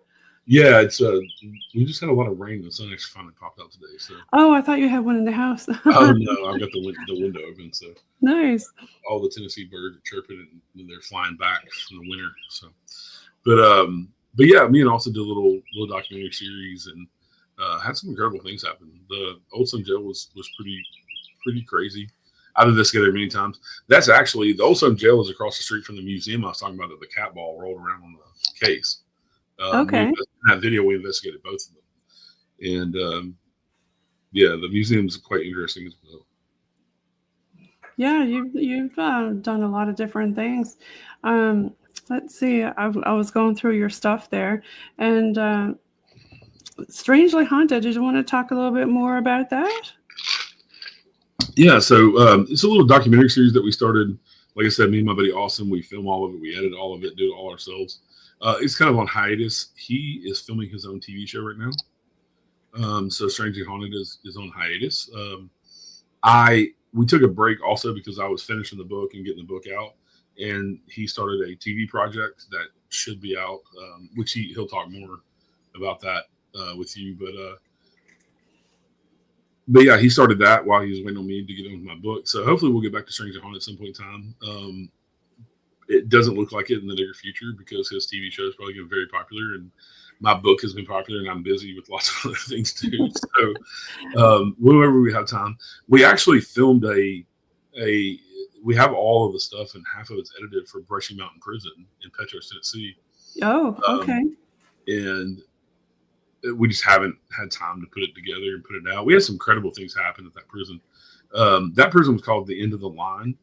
Yeah, it's we just had a lot of rain. The sun actually finally popped out today. So. Oh, I thought you had one in the house. Oh no, I've got the window open. So nice. All the Tennessee birds are chirping and they're flying back from the winter. So, but yeah, me and Austin did a little documentary series and had some incredible things happen. The Old Stone Jail was pretty crazy. I've investigated there many times. That's actually the Old Stone Jail is across the street from the museum I was talking about that the cat ball rolled around on the case. Okay. In that video, we investigated both of them. And yeah, the museum's quite interesting as well. Yeah, you've done a lot of different things. Let's see. I was going through your stuff there, and Strangely Haunted. Did you want to talk a little bit more about that? Yeah, so it's a little documentary series that we started. Like I said, me and my buddy Austin, we film all of it, we edit all of it, do it all ourselves. It's kind of on hiatus. He is filming his own TV show right now. So Strangely Haunted is on hiatus. We took a break also because I was finishing the book and getting the book out, and he started a TV project that should be out, which he'll talk more about that with you. But yeah, he started that while he was waiting on me to get on with my book. So hopefully we'll get back to Strangely Haunted at some point in time. It doesn't look like it in the near future because his TV show is probably getting very popular, and my book has been popular, and I'm busy with lots of other things too. So whenever we have time, we actually filmed we have all of the stuff, and half of it's edited for Brushy Mountain Prison in Petros, Tennessee. Oh, okay. And we just haven't had time to put it together and put it out. We had some incredible things happen at that prison. That prison was called the End of the Line,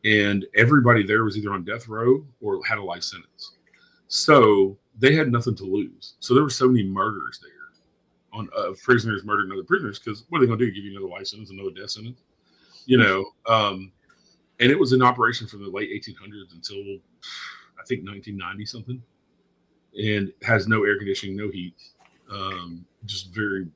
and everybody there was either on death row or had a life sentence. So they had nothing to lose. So there were so many murders there on prisoners murdering other prisoners, because what are they going to do? Give you another life sentence, another death sentence? You know, and it was in operation from the late 1800s until I think 1990 something, and has no air conditioning, no heat, just very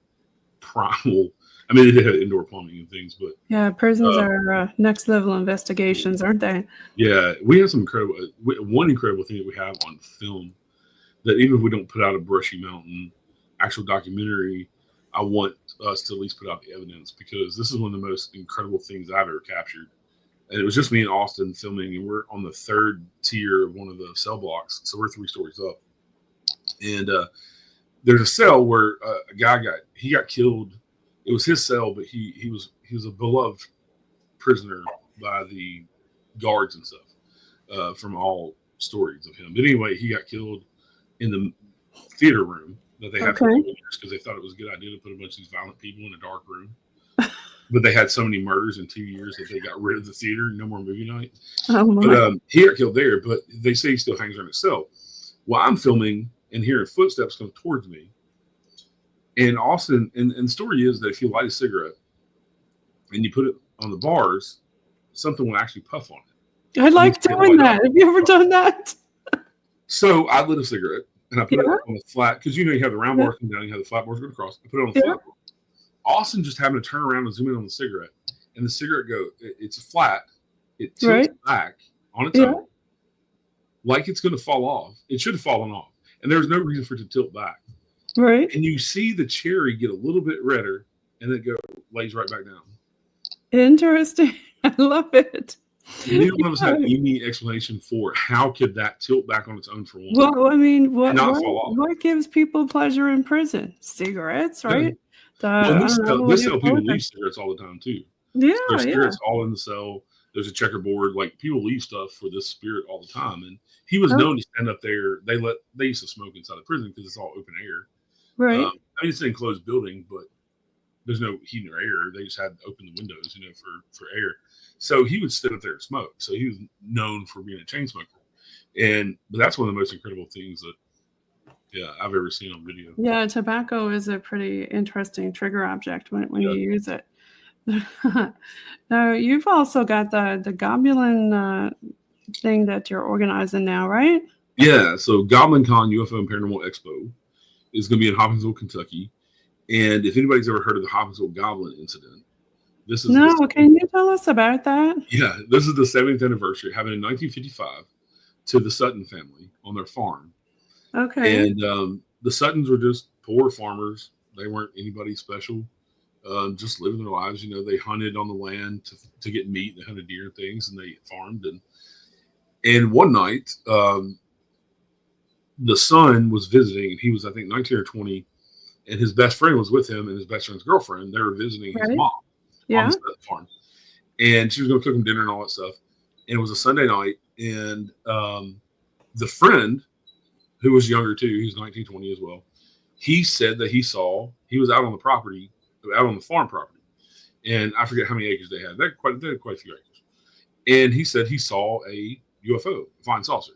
primal. I mean, they did have indoor plumbing and things, but yeah, prisons are next level investigations, aren't they? Yeah, we have some one incredible thing that we have on film that even if we don't put out a Brushy Mountain actual documentary, I want us to at least put out the evidence, because this is one of the most incredible things I've ever captured. And it was just me and Austin filming, and we're on the third tier of one of the cell blocks. So we're 3 stories up. And there's a cell where a guy got killed. It was his cell, but he was a beloved prisoner by the guards and stuff from all stories of him. But anyway, he got killed in the theater room that they had for years, because they thought it was a good idea to put a bunch of these violent people in a dark room. But they had so many murders in 2 years that they got rid of the theater. No more movie night. But he got killed there, but they say he still hangs around his cell. Well, I'm filming and hearing footsteps come towards me. And Austin, and the story is that if you light a cigarette and you put it on the bars, something will actually puff on it. I like doing that. Have you ever done that? So I lit a cigarette and I put it on the flat, because you have the round bars come down, you have the flat bars go across. I put it on the flat bar. Austin just happened to turn around and zoom in on the cigarette, and the cigarette it's flat. It tilts back on its own, like it's going to fall off. It should have fallen off, and there's no reason for it to tilt back. Right. And you see the cherry get a little bit redder, and then lays right back down. Interesting. I love it. Neither one of us had any explanation for how could that tilt back on its own for one. Well, I mean, what gives people pleasure in prison? Cigarettes, right? This cell, people leave cigarettes all the time too. Yeah, there's cigarettes all in the cell. There's a checkerboard. Like, people leave stuff for this spirit all the time. And he was known to stand up there. They used to smoke inside the prison because it's all open air. Right. I mean, it's an enclosed building, but there's no heat or air. They just had to open the windows, for air. So he would sit up there and smoke. So he was known for being a chain smoker. But that's one of the most incredible things that I've ever seen on video. Yeah, tobacco is a pretty interesting trigger object when you use it. Now, you've also got the Goblin thing that you're organizing now, right? Yeah, so GoblinCon UFO and Paranormal Expo is going to be in Hopkinsville, Kentucky. And if anybody's ever heard of the Hopkinsville Goblin incident, this is... No, can you tell us about that? Yeah, this is the 70th anniversary. It happened in 1955 to the Sutton family on their farm. Okay. And the Suttons were just poor farmers. They weren't anybody special, just living their lives. They hunted on the land to get meat. They hunted deer and things, and they farmed. And one night, the son was visiting, and he was, I think, 19 or 20, and his best friend was with him, and his best friend's girlfriend. They were visiting his mom on the farm. And she was going to cook him dinner and all that stuff. And it was a Sunday night, and the friend, who was younger too, he was 19, 20 as well, he said that he was out on the property, out on the farm property, and I forget how many acres they had. They had quite a few acres. And he said he saw a UFO, flying saucer.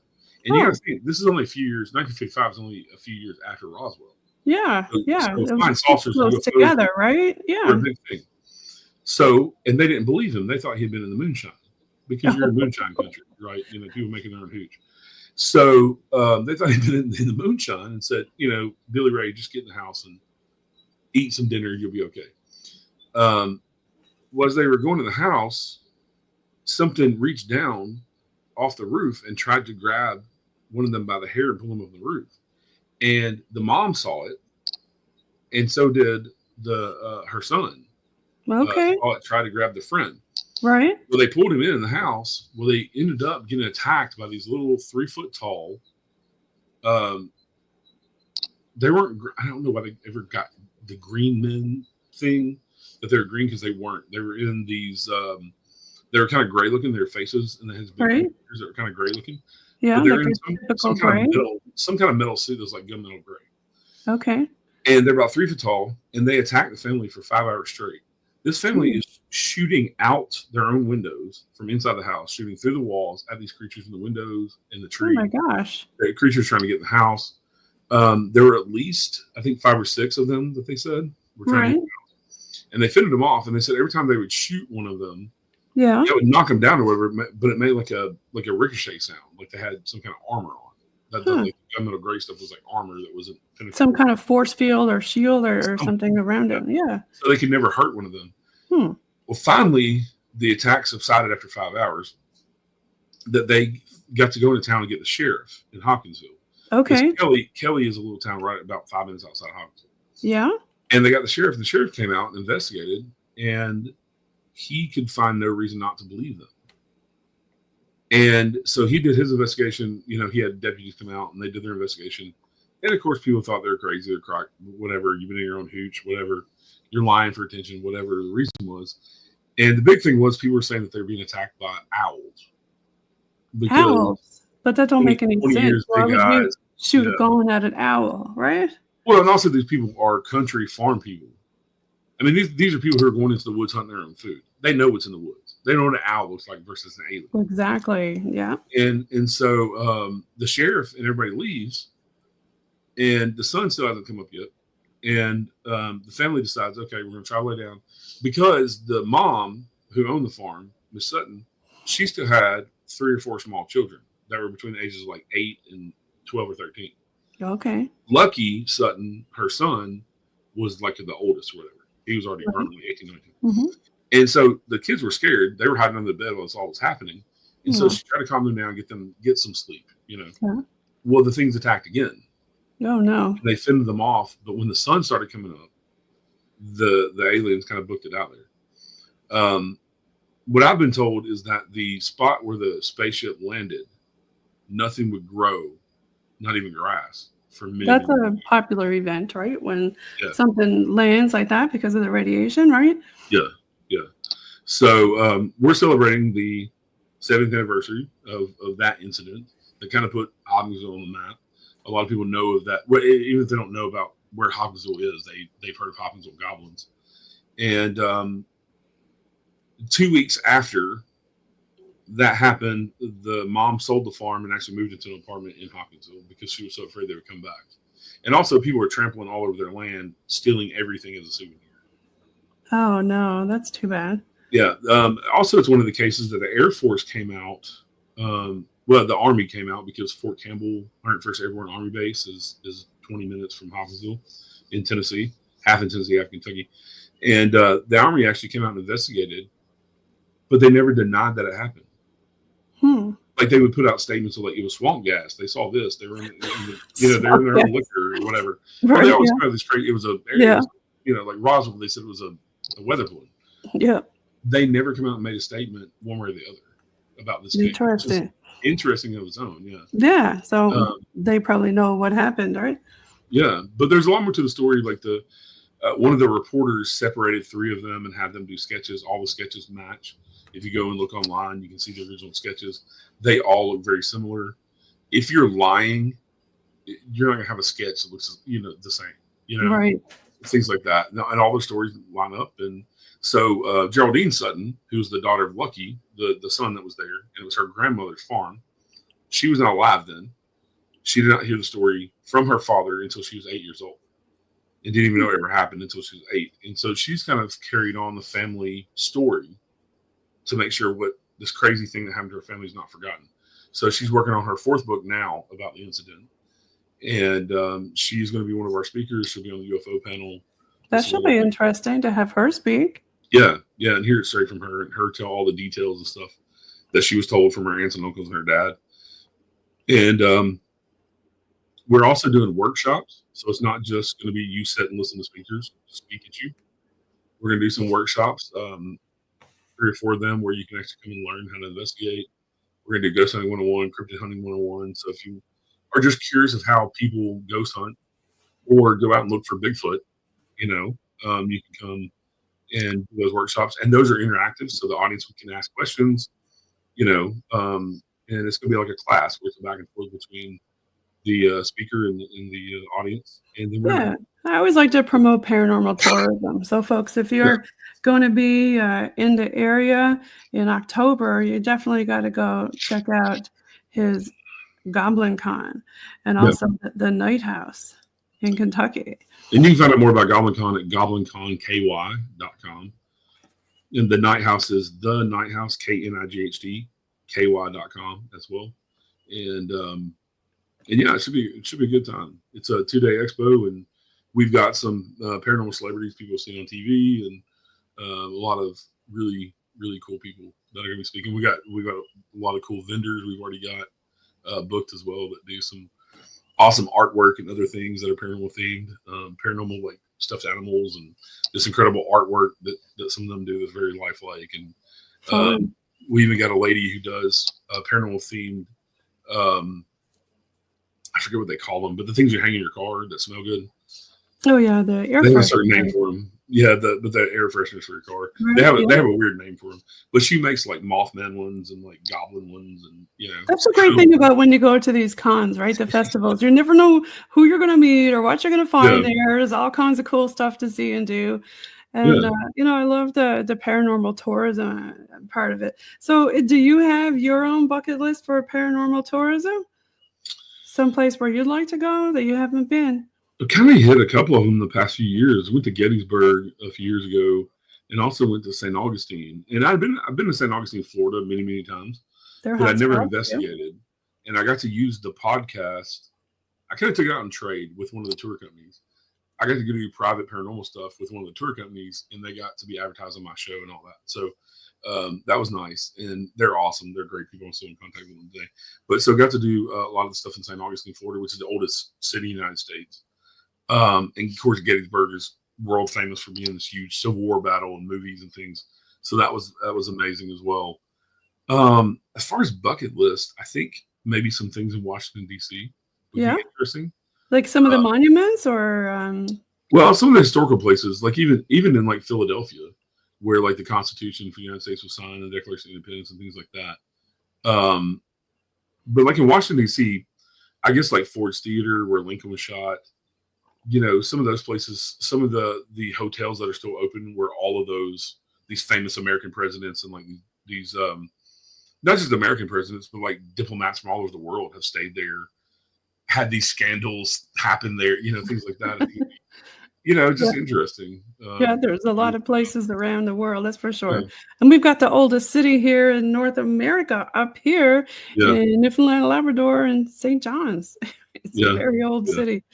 And you got to think, this is only a few years, 1955 is only a few years after Roswell. Yeah, So flying saucers close together, right? Yeah. Big thing. So, and they didn't believe him. They thought he'd been in the moonshine because you're in moonshine country, right? You know, people making their own hooch. So they thought he'd been in the moonshine and said, you know, Billy Ray, just get in the house and eat some dinner. You'll be okay. As they were going to the house, something reached down off the roof and tried to grab one of them by the hair and pull him off the roof. And the mom saw it, and so did her son. Okay. Saw it, tried to grab the friend. Right. Well, they pulled him in the house. Well, they ended up getting attacked by these little 3 foot tall. They weren't. I don't know why they ever got the green men thing, that they were green because they weren't. They were in these. They were kind of gray looking. Their faces and his big fingers that were kind of gray looking. Yeah, they're in some kind of metal suit that's like gunmetal gray. Okay. And they're about 3 foot tall, and they attacked the family for 5 hours straight. This family is shooting out their own windows from inside the house, shooting through the walls at these creatures in the windows and the tree. Oh my gosh! The creatures trying to get in the house. There were at least, I think, 5 or 6 of them that they said were trying to get in the house. And they fended them off, and they said every time they would shoot one of them, it would knock them down or whatever, but it made like a ricochet sound, like they had some kind of armor on. That like the gunmetal gray stuff was like armor that wasn't penetrating. Some kind of force field or shield or something around it. Yeah. So they could never hurt one of them. Well, finally, the attack subsided after 5 hours. That they got to go into town and get the sheriff in Hopkinsville. Okay. Kelly is a little town right about 5 minutes outside Hopkinsville. Yeah. And they got the sheriff. The sheriff came out and investigated, and he could find no reason not to believe them. And so he did his investigation. You know, he had deputies come out and they did their investigation. And of course, people thought they were crazy or crack, whatever. You've been in your own hooch, whatever. You're lying for attention, whatever the reason was. And the big thing was people were saying that they were being attacked by owls. Owls? But that don't make any sense. Why would you shoot a gun at an owl, right? Well, and also these people are country farm people. I mean, these are people who are going into the woods hunting their own food. They know what's in the woods. They know what an owl looks like versus an alien. Exactly. Yeah. And so the sheriff and everybody leaves, and the sun still hasn't come up yet. And the family decides, okay, we're going to try to lay down, because the mom who owned the farm, Miss Sutton, she still had 3 or 4 small children that were between the ages of like 8 and 12 or 13. Okay. Lucky Sutton, her son, was like the oldest or whatever. He was already probably 18, 19. Mm-hmm. And so the kids were scared. They were hiding under the bed while this all was happening. And so she tried to calm them down, get some sleep, you know. Yeah. Well, the things attacked again. Oh, no. And they fended them off. But when the sun started coming up, the aliens kind of booked it out there. What I've been told is that the spot where the spaceship landed, nothing would grow, not even grass. That's a popular event, right? When something lands like that because of the radiation, right? Yeah. So we're celebrating the 7th anniversary of that incident that kind of put Hopkinsville on the map. A lot of people know of that. Well, even if they don't know about where Hopkinsville is, they've heard of Hopkinsville goblins. And 2 weeks after that happened, the mom sold the farm and actually moved into an apartment in Hopkinsville because she was so afraid they would come back. And also, people were trampling all over their land, stealing everything as a souvenir. Oh, no, that's too bad. Yeah. Also, it's one of the cases that the Air Force came out. The Army came out because Fort Campbell, 101st Airborne Army Base, is 20 minutes from Hopkinsville in Tennessee, half in Tennessee, half in Kentucky. And the Army actually came out and investigated, but they never denied that it happened. Like they would put out statements of like it was swamp gas. They saw this. They were in their own liquor or whatever. Right, they always kind of this crazy. It was like Roswell. They said it was a weather balloon. Yeah. They never come out and made a statement one way or the other about this. Interesting. Interesting of its own. Yeah. Yeah. So they probably know what happened, right? Yeah, but there's a lot more to the story. Like one of the reporters separated 3 of them and had them do sketches. All the sketches match. If you go and look online, you can see the original sketches. They all look very similar. If you're lying, you're not gonna have a sketch that looks, the same. Right? Things like that. And all the stories line up. And so Geraldine Sutton, who's the daughter of Lucky, the son that was there, and it was her grandmother's farm. She was not alive then. She did not hear the story from her father until she was 8 years old. and didn't even know it ever happened until she was 8. And so she's kind of carried on the family story to make sure what this crazy thing that happened to her family is not forgotten. So she's working on her 4th book now about the incident. And she's going to be one of our speakers. She'll be on the UFO panel. That should be interesting to have her speak. Yeah, and hear it straight from her, and her tell all the details and stuff that she was told from her aunts and uncles and her dad. And we're also doing workshops, so it's not just going to be you sit and listen to speakers speak at you. We're going to do some workshops, 3 or 4 of them, where you can actually come and learn how to investigate. We're going to do ghost hunting 101, cryptid hunting 101. So if you are just curious of how people ghost hunt or go out and look for Bigfoot, you can come and do those workshops. And those are interactive, so the audience can ask questions, and it's going to be like a class where it's back and forth between the speaker and the audience. And then I always like to promote paranormal tourism. So folks, if you're going to be in the area in October, you definitely got to go check out his GoblinCon and also the Night House in Kentucky. And you can find out more about GoblinCon at GoblinConKY.com. And the Night House is the Night House, KNIGHT, KY.com as well. And yeah, it should be a good time. It's a 2-day expo, and we've got some paranormal celebrities people see on TV, and a lot of really, really cool people that are going to be speaking. We got a lot of cool vendors. We've already got booked as well that do some awesome artwork and other things that are paranormal themed, paranormal like stuffed animals and this incredible artwork that some of them do is very lifelike. And we even got a lady who does paranormal themed. I forget what they call them, but the things you hang in your car that smell good. Oh yeah, the air freshener. They have a certain name for them. Yeah, but the air fresheners for your car. Right, they have a weird name for them. But she makes like Mothman ones and like Goblin ones, and That's the great thing about when you go to these cons, right? The festivals. You never know who you're going to meet or what you're going to find there. There's all kinds of cool stuff to see and do. And I love the paranormal tourism part of it. So, do you have your own bucket list for paranormal tourism? Someplace where you'd like to go that you haven't been? I kind of hit a couple of them the past few years. Went to Gettysburg a few years ago, and also went to St. Augustine. And I've been to St. Augustine, Florida, many, many times, but I never investigated. And I got to use the podcast. I kind of took it out on trade with one of the tour companies. I got to go do private paranormal stuff with one of the tour companies, and they got to be advertised on my show and all that. So that was nice, and they're awesome. They're great people. I'm still in contact with them today. But so I got to do a lot of the stuff in St. Augustine, Florida, which is the oldest city in the United States. And of course, Gettysburg is world famous for being this huge Civil War battle and movies and things. So that was amazing as well. As far as bucket list, I think maybe some things in Washington D.C. would be interesting. Like some of the monuments, or well, some of the historical places, like even in like Philadelphia, where like the Constitution for the United States was signed, and the Declaration of Independence and things like that. But like in Washington D.C., I guess like Ford's Theater, where Lincoln was shot. Some of those places, some of the hotels that are still open, where all of these famous American presidents and like these not just American presidents, but like diplomats from all over the world have stayed there, had these scandals happen there, things like that. Just interesting. There's a lot of places around the world, that's for sure. And we've got the oldest city here in North America up here in Newfoundland and Labrador and St. John's. It's a very old city.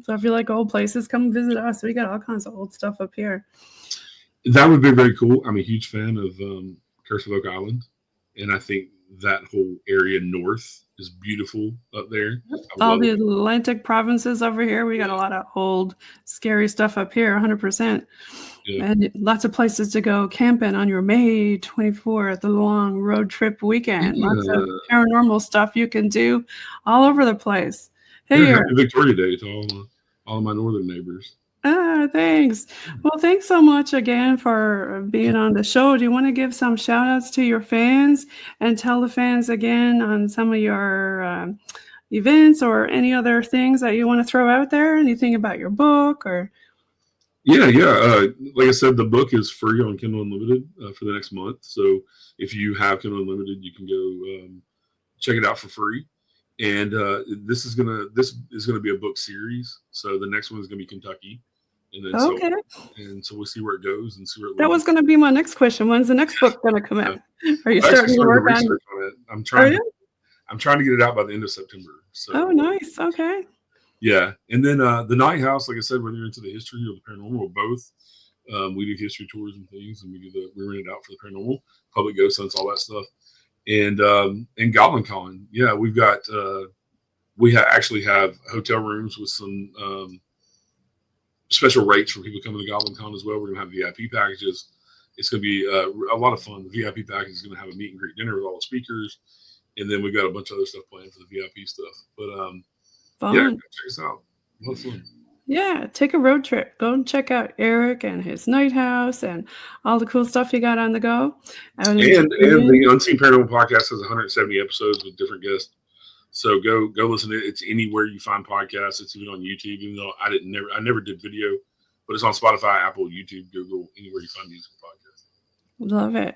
So if you like old places, come visit us. We got all kinds of old stuff up here. That would be very cool. I'm a huge fan of Curse of Oak Island, and I think that whole area north is beautiful up there. All the Atlantic provinces over here. We got a lot of old, scary stuff up here, 100%. And lots of places to go camping on your May 24th, the long road trip weekend. Lots of paranormal stuff you can do all over the place. Hey, happy Victoria Day to all of my northern neighbors. Thanks. Well, thanks so much again for being on the show. Do you want to give some shout outs to your fans and tell the fans again on some of your events or any other things that you want to throw out there? Anything about your book or? Yeah. Like I said, the book is free on Kindle Unlimited for the next month. So if you have Kindle Unlimited, you can go check it out for free. And this is gonna be a book series. So the next one is gonna be Kentucky. And then Okay. so we'll see where it goes and see where it leads. That was going to be my next question. When's the next book going to come out? Are you I'm starting to work on research on it? I'm trying to get it out by the end of September. So, oh, nice. Okay. Yeah, and then the Night House, like I said, whether you're into the history or the paranormal or both, we do history tours and things, and we rent it out for the paranormal, public ghost hunts, all that stuff, and GoblinCon. Yeah, we've got actually have hotel rooms with some special rates for people coming to GoblinCon as well. We're gonna have VIP packages. It's gonna be a lot of fun. The VIP package is gonna have a meet and greet dinner with all the speakers, and then we've got a bunch of other stuff planned for the VIP stuff. But Fun. yeah, check us out. A lot of fun. Yeah, take a road trip. Go and check out Eric and his Night House and all the cool stuff he got on the go. And the Unseen Paranormal podcast has 170 episodes with different guests. So go listen to it. It's anywhere you find podcasts. It's even on YouTube. Even though I never did video, but it's on Spotify, Apple, YouTube, Google, anywhere you find music podcasts. Love it.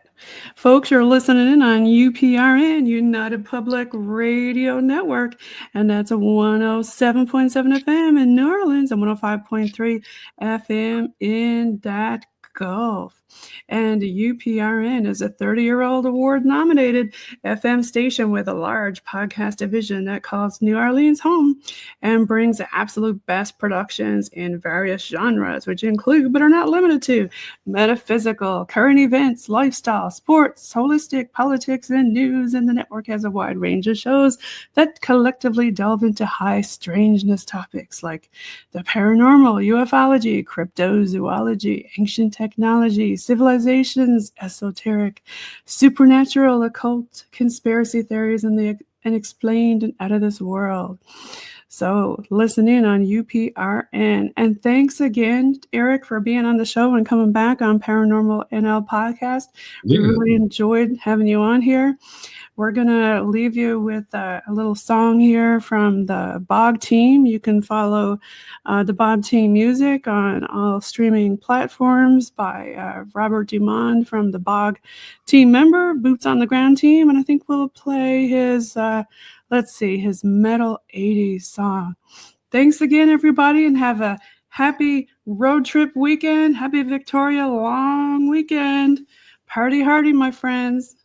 Folks, you're listening in on UPRN, United Public Radio Network, and that's a 107.7 FM in New Orleans and 105.3 FM in that Gulf. And UPRN is a 30-year-old award-nominated FM station with a large podcast division that calls New Orleans home and brings the absolute best productions in various genres, which include, but are not limited to, metaphysical, current events, lifestyle, sports, holistic, politics, and news. And the network has a wide range of shows that collectively delve into high strangeness topics like the paranormal, ufology, cryptozoology, ancient technology, civilizations, esoteric, supernatural, occult, conspiracy theories, and the unexplained and out of this world. So listen in on UPRN. And thanks again, Eric, for being on the show and coming back on Paranormal NL podcast. Yeah. We really enjoyed having you on here. We're going to leave you with a little song here from the BOG team. You can follow the BOG team music on all streaming platforms by Robert Dumond from the BOG team member, Boots on the Ground team. And I think we'll play his, his Metal 80s song. Thanks again, everybody, and have a happy road trip weekend. Happy Victoria long weekend. Party hardy, my friends.